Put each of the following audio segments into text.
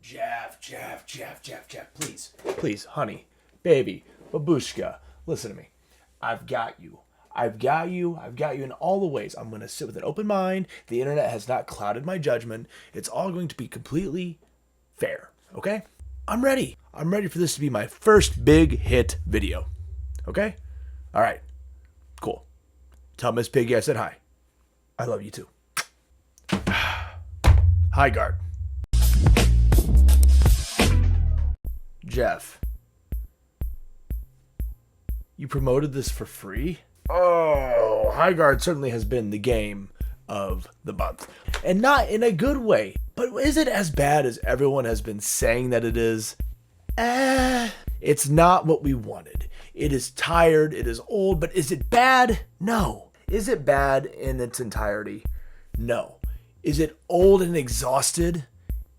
Jeff, please, honey, baby, babushka, listen to me. I've got you in all the ways. I'm going to sit with an open mind. The internet has not clouded my judgment. It's all going to be completely fair, okay? I'm ready for this to be my first big hit video, okay? All right, cool. Tell Miss Piggy I said hi. I love you too. Highguard. Geoff, you promoted this for free? Oh, Highguard certainly has been the game of the month. And not in a good way. But is it as bad as everyone has been saying that it is? It's not what we wanted. It is tired, it is old, but is it bad? No. Is it bad in its entirety? No. Is it old and exhausted?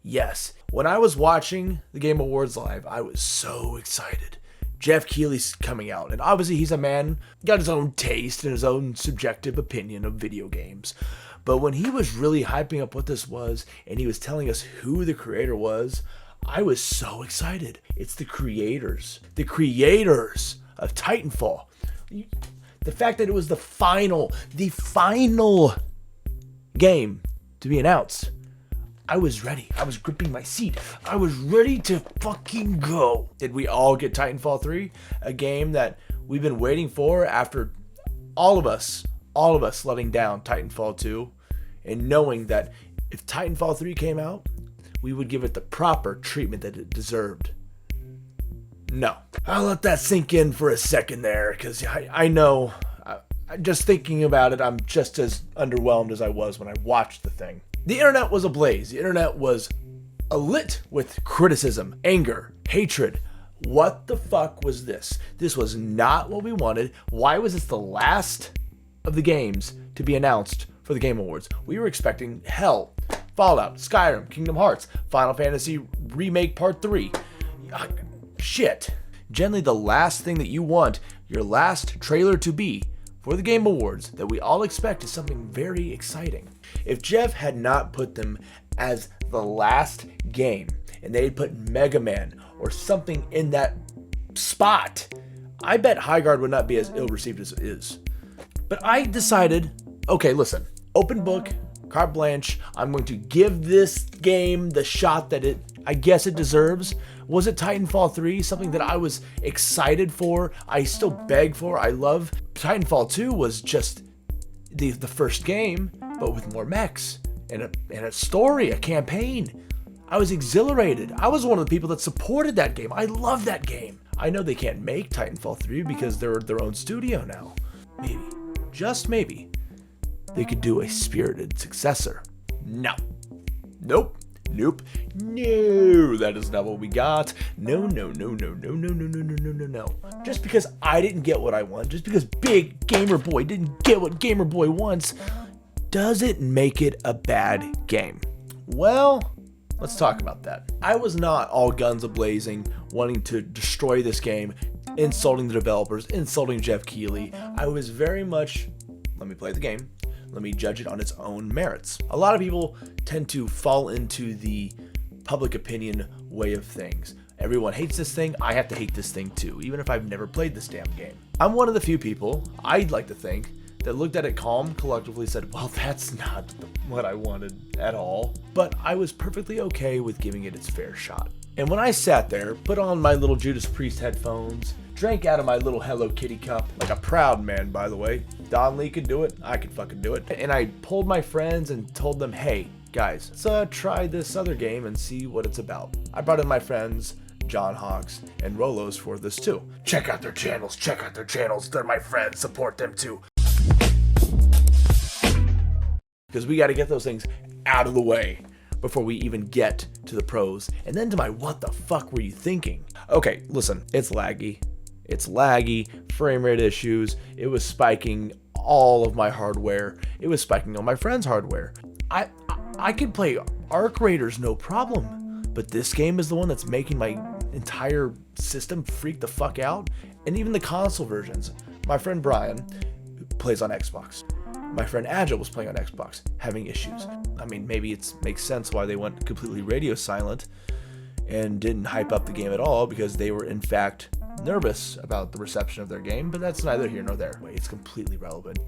Yes. When I was watching the Game Awards live, I was so excited. Geoff Keighley's coming out, and obviously he's a man, got his own taste and his own subjective opinion of video games. But when he was really hyping up what this was, and he was telling us who the creator was, I was so excited. It's the creators of Titanfall. The fact that it was the final game to be announced. I was ready. I was gripping my seat. I was ready to fucking go. Did we all get Titanfall 3? A game that we've been waiting for after all of us letting down Titanfall 2 and knowing that if Titanfall 3 came out, we would give it the proper treatment that it deserved. No. I'll let that sink in for a second there, because I know, just thinking about it, I'm just as underwhelmed as I was when I watched the thing. The internet was ablaze. The internet was alit with criticism, anger, hatred. What the fuck was this? This was not what we wanted. Why was this the last of the games to be announced for the Game Awards? We were expecting hell, Fallout, Skyrim, Kingdom Hearts, Final Fantasy Remake Part 3. Shit. Generally, the last thing that you want your last trailer to be for the Game Awards that we all expect is something very exciting. If Geoff had not put them as the last game and they had put Mega Man or something in that spot, I bet Highguard would not be as ill received as it is. But I decided, okay, listen, open book, carte blanche, I'm going to give this game the shot that I guess it deserves. Was it Titanfall 3? Something that I was excited for, I still beg for, I love. Titanfall 2 was just the first game, but with more mechs and a story, a campaign. I was exhilarated. I was one of the people that supported that game. I love that game. I know they can't make Titanfall 3 because they're their own studio now. Maybe, just maybe, they could do a spirited successor. No. Nope. No, that is not what we got. No. Just because I didn't get what I want, just because Big Gamer Boy didn't get what Gamer Boy wants, doesn't make it a bad game. Well, let's talk about that. I was not all guns a-blazing, wanting to destroy this game, insulting the developers, insulting Geoff Keighley. I was very much, let me play the game. Let me judge it on its own merits. A lot of people tend to fall into the public opinion way of things. Everyone hates this thing, I have to hate this thing too, even if I've never played this damn game. I'm one of the few people, I'd like to think, that looked at it calm, collectively said, well, that's not what I wanted at all. But I was perfectly okay with giving it its fair shot. And when I sat there, put on my little Judas Priest headphones, drank out of my little Hello Kitty cup, like a proud man, by the way. Don Lee could do it, I could fucking do it. And I pulled my friends and told them, hey, guys, let's try this other game and see what it's about. I brought in my friends, John Hawks and Rolos, for this too. Check out their channels, they're my friends, support them too. Because we got to get those things out of the way before we even get to the pros. And then to my what the fuck were you thinking? Okay, listen, it's laggy, frame rate issues, it was spiking all of my hardware, it was spiking all my friends' hardware. I could play Arc Raiders no problem, but this game is the one that's making my entire system freak the fuck out. And even the console versions. My friend Brian plays on Xbox. My friend Agile was playing on Xbox, having issues. I mean, maybe it makes sense why they went completely radio silent. and didn't hype up the game at all because they were in fact nervous about the reception of their game, but that's neither here nor there. It's completely relevant.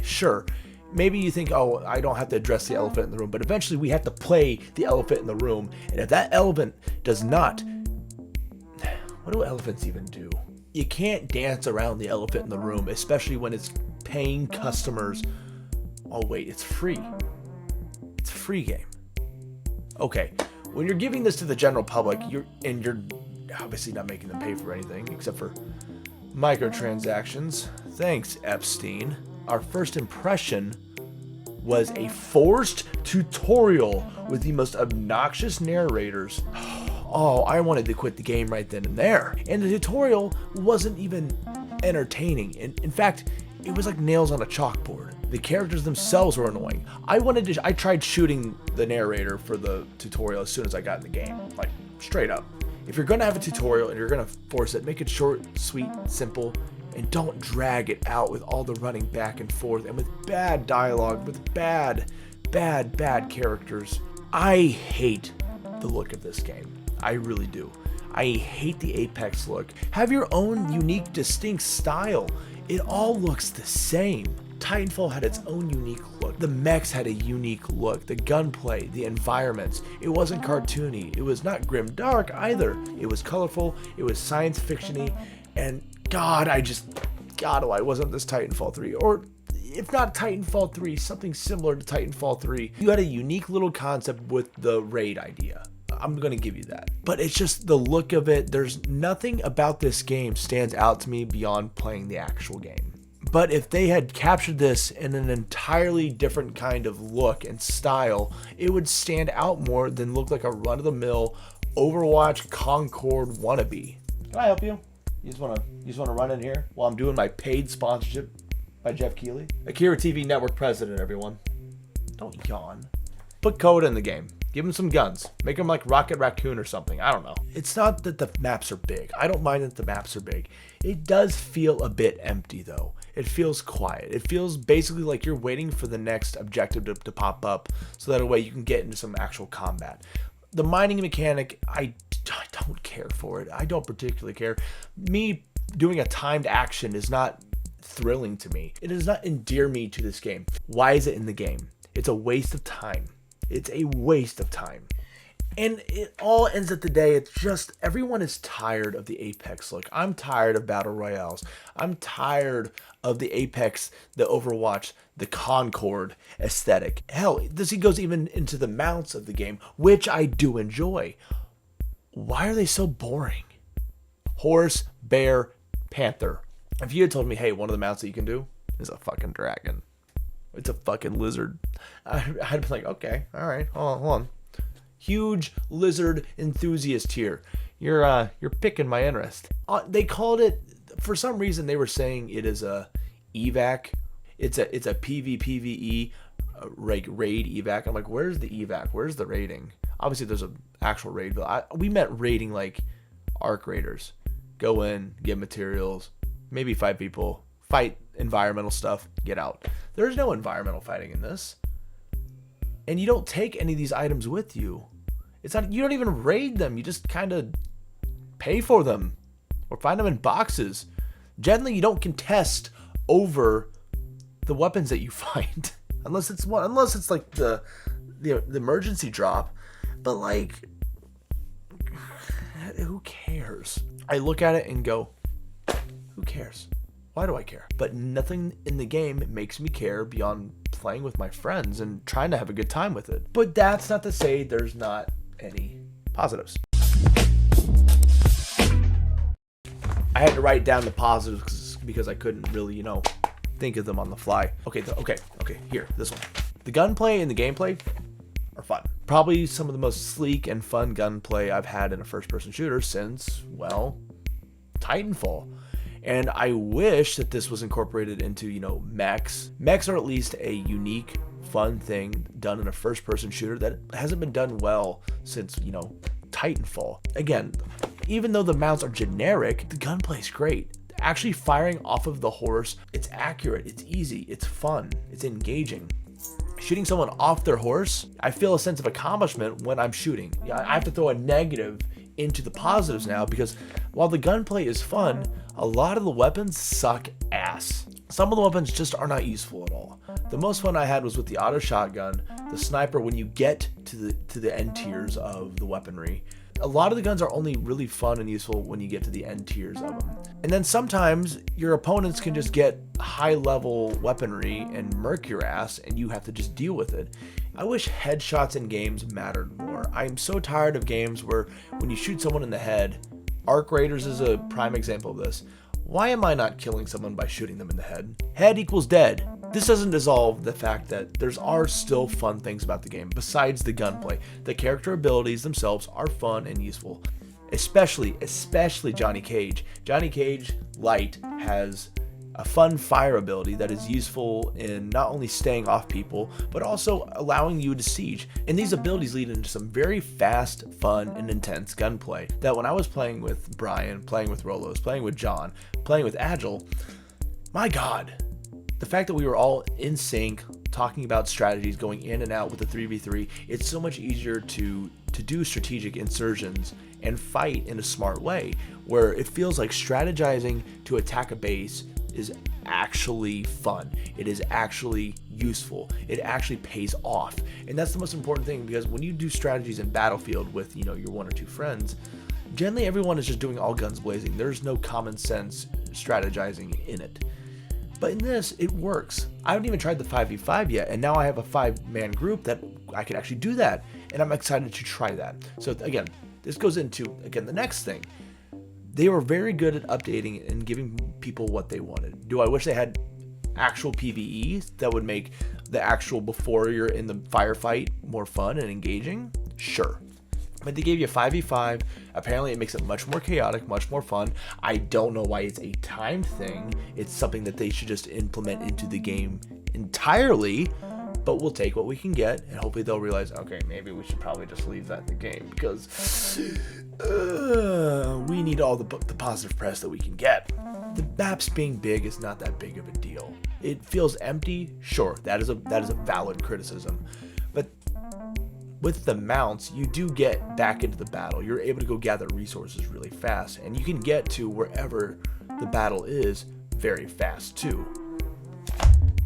Sure, maybe you think, oh, I don't have to address the elephant in the room, but eventually we have to play the elephant in the room, and if that elephant does not... What do elephants even do? You can't dance around the elephant in the room, especially when it's paying customers. Oh wait, it's free. It's a free game. Okay, when you're giving this to the general public, you're obviously not making them pay for anything except for microtransactions. Thanks, Epstein. Our first impression was a forced tutorial with the most obnoxious narrators. Oh, I wanted to quit the game right then and there. And the tutorial wasn't even entertaining. In fact, it was like nails on a chalkboard. The characters themselves were annoying. I tried shooting the narrator for the tutorial as soon as I got in the game. Like, straight up. If you're gonna have a tutorial and you're gonna force it, make it short, sweet, simple, and don't drag it out with all the running back and forth and with bad dialogue, with bad characters. I hate the look of this game. I really do. I hate the Apex look. Have your own unique, distinct style. It all looks the same. Titanfall had its own unique look. The mechs had a unique look. The gunplay, the environments. It wasn't cartoony. It was not grim dark either. It was colorful. It was science fiction-y. And God, why wasn't this Titanfall 3? Or if not Titanfall 3, something similar to Titanfall 3. You had a unique little concept with the raid idea. I'm going to give you that. But it's just the look of it. There's nothing about this game stands out to me beyond playing the actual game. But if they had captured this in an entirely different kind of look and style, it would stand out more than look like a run-of-the-mill Overwatch Concord wannabe. Can I help you? You just want to run in here while I'm doing my paid sponsorship by Geoff Keighley? AKIRA TV network president, everyone. Don't yawn. Put code in the game. Give them some guns. Make them like Rocket Raccoon or something. I don't know. It's not that the maps are big. I don't mind that the maps are big. It does feel a bit empty though. It feels quiet. It feels basically like you're waiting for the next objective to pop up so that way you can get into some actual combat. The mining mechanic, I don't care for it. I don't particularly care. Me doing a timed action is not thrilling to me. It does not endear me to this game. Why is it in the game? It's a waste of time. It's a waste of time. And it all ends at the day. It's just everyone is tired of the Apex look. I'm tired of Battle Royales. I'm tired of the Apex, the Overwatch, the Concord aesthetic. Hell, this goes even into the mounts of the game, which I do enjoy. Why are they so boring? Horse, bear, panther. If you had told me, hey, one of the mounts that you can do is a fucking dragon. It's a fucking lizard. I'd be like, okay, all right, hold on. Huge lizard enthusiast here. You're picking my interest. They called it, for some reason they were saying it is a evac. It's a PvPvE raid evac. I'm like, where's the evac? Where's the raiding? Obviously there's an actual raid, but we meant raiding like arc raiders. Go in, get materials, maybe fight people, fight environmental stuff, get out. There's no environmental fighting in this. And you don't take any of these items with you. It's not, you don't even raid them. You just kind of pay for them or find them in boxes. Generally, you don't contest over the weapons that you find unless it's like the emergency drop. But like, who cares? I look at it and go, who cares? Why do I care? But nothing in the game makes me care beyond playing with my friends and trying to have a good time with it. But that's not to say there's not any positives. I had to write down the positives because I couldn't really, think of them on the fly. Okay, here, this one. The gunplay and the gameplay are fun. Probably some of the most sleek and fun gunplay I've had in a first-person shooter since, well, Titanfall. And I wish that this was incorporated into, mechs. Mechs are at least a unique, fun thing done in a first-person shooter that hasn't been done well since, Titanfall. Again, even though the mounts are generic, the gunplay's great. Actually firing off of the horse, it's accurate, it's easy, it's fun, it's engaging. Shooting someone off their horse, I feel a sense of accomplishment when I'm shooting. I have to throw a negative into the positives now, because while the gunplay is fun, a lot of the weapons suck ass. Some of the weapons just are not useful at all. The most fun I had was with the auto shotgun, the sniper when you get to the end tiers of the weaponry. A lot of the guns are only really fun and useful when you get to the end tiers of them. And then sometimes your opponents can just get high level weaponry and murk your ass and you have to just deal with it. I wish headshots in games mattered more. I'm so tired of games where when you shoot someone in the head, Arc Raiders is a prime example of this. Why am I not killing someone by shooting them in the head? Head equals dead. This doesn't dissolve the fact that there are still fun things about the game besides the gunplay. The character abilities themselves are fun and useful. Especially Johnny Cage. Johnny Cage Light has a fun fire ability that is useful in not only staying off people, but also allowing you to siege. And these abilities lead into some very fast, fun, and intense gunplay that when I was playing with Brian, playing with Rolos, playing with John, playing with Agile, my God, the fact that we were all in sync, talking about strategies, going in and out with the 3v3, it's so much easier to do strategic insertions and fight in a smart way, where it feels like strategizing to attack a base is actually fun. It is actually useful. It actually pays off. And that's the most important thing, because when you do strategies in Battlefield with, your one or two friends, generally everyone is just doing all guns blazing. There's no common sense strategizing in it. But in this, it works. I haven't even tried the 5v5 yet, and now I have a 5-man group that I can actually do that, and I'm excited to try that. So again, this goes into, the next thing. They were very good at updating and giving people what they wanted. Do I wish they had actual PvE that would make the actual before you're in the firefight more fun and engaging? Sure. But they gave you 5v5. Apparently it makes it much more chaotic, much more fun. I don't know why it's a timed thing. It's something that they should just implement into the game entirely. But we'll take what we can get, and hopefully they'll realize, okay, maybe we should probably just leave that in the game, because we need all the positive press that we can get. The maps being big is not that big of a deal. It feels empty, sure, that is a valid criticism. But with the mounts, you do get back into the battle. You're able to go gather resources really fast, and you can get to wherever the battle is very fast too.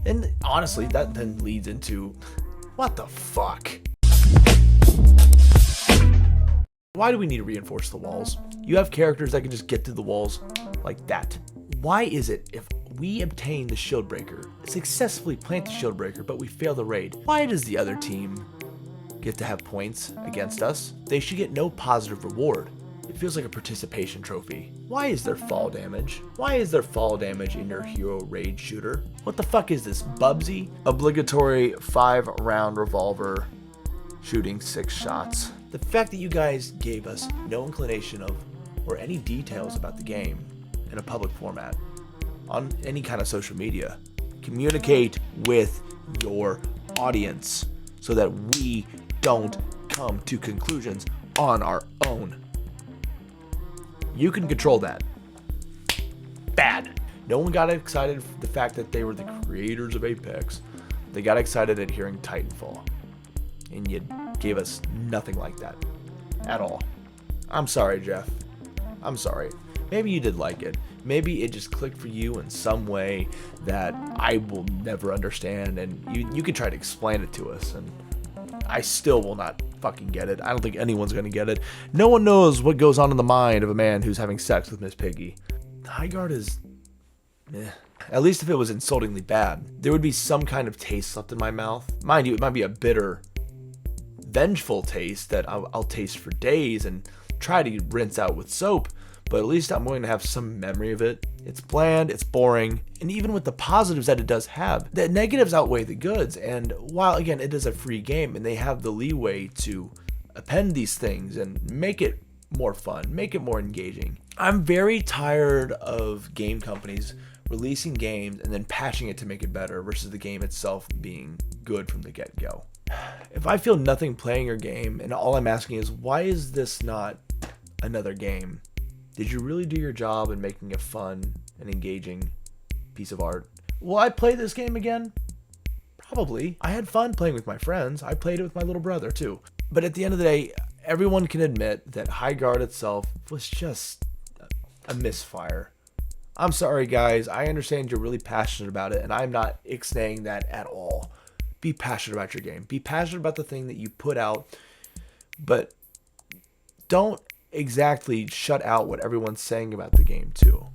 And honestly, that then leads into, what the fuck? Why do we need to reinforce the walls? You have characters that can just get through the walls like that. Why is it if we obtain the shield breaker, successfully plant the shield breaker, but we fail the raid, why does the other team get to have points against us? They should get no positive reward. It feels like a participation trophy. Why is there fall damage? Why is there fall damage in your hero raid shooter? What the fuck is this, Bubsy? Obligatory 5-round revolver, shooting 6 shots. The fact that you guys gave us no inclination of or any details about the game in a public format on any kind of social media. Communicate with your audience so that we don't come to conclusions on our own. You can control that. Bad. No one got excited for the fact that they were the creators of Apex. They got excited at hearing Titanfall. And you gave us nothing like that. At all. I'm sorry, Geoff. I'm sorry. Maybe you did like it. Maybe it just clicked for you in some way that I will never understand, and you can try to explain it to us, and I still will not fucking get it. I don't think anyone's gonna get it. No one knows what goes on in the mind of a man who's having sex with Miss Piggy. Highguard is at least if it was insultingly bad, there would be some kind of taste left in my mouth. Mind you, it might be a bitter, vengeful taste that I'll taste for days and try to rinse out with soap, but at least I'm going to have some memory of it. It's bland, it's boring, and even with the positives that it does have, the negatives outweigh the goods. And while, again, it is a free game and they have the leeway to append these things and make it more fun, make it more engaging, I'm very tired of game companies releasing games and then patching it to make it better versus the game itself being good from the get-go. If I feel nothing playing your game and all I'm asking is, why is this not another game? Did you really do your job in making a fun and engaging piece of art? Will I play this game again? Probably. I had fun playing with my friends. I played it with my little brother too. But at the end of the day, everyone can admit that Highguard itself was just a misfire. I'm sorry, guys. I understand you're really passionate about it, and I'm not ixnaying that at all. Be passionate about your game. Be passionate about the thing that you put out, but don't exactly shut out what everyone's saying about the game, too.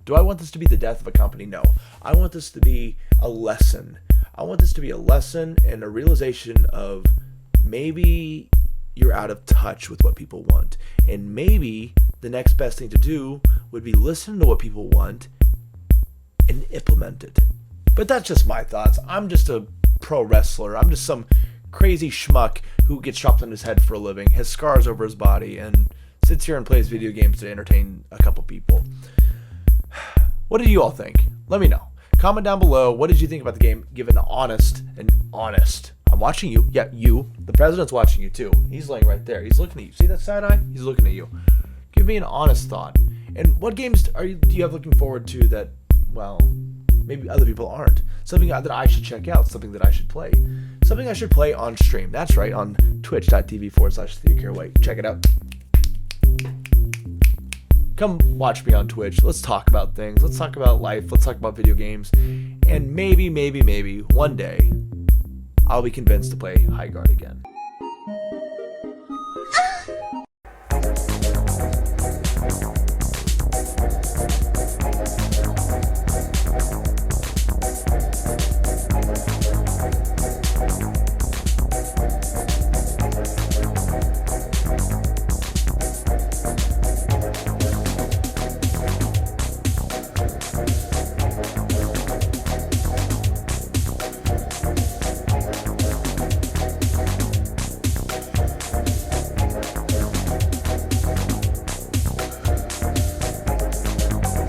Do I want this to be the death of a company? No. I want this to be a lesson. I want this to be a lesson and a realization of maybe you're out of touch with what people want. And maybe the next best thing to do would be listen to what people want and implement it. But that's just my thoughts. I'm just a pro wrestler. I'm just some crazy schmuck who gets chopped on his head for a living, has scars over his body, and sits here and plays video games to entertain a couple people. What did you all think? Let me know. Comment down below. What did you think about the game? Give an honest. I'm watching you. Yeah, you. The president's watching you too. He's laying right there. He's looking at you. See that side eye? He's looking at you. Give me an honest thought. And what games do you have looking forward to that, well, maybe other people aren't? Something that I should check out. Something that I should play. Something I should play on stream. That's right, on twitch.tv/AKIRA. Check it out. Come watch me on Twitch. Let's talk about things. Let's talk about life. Let's talk about video games. And maybe one day, I'll be convinced to play Highguard again.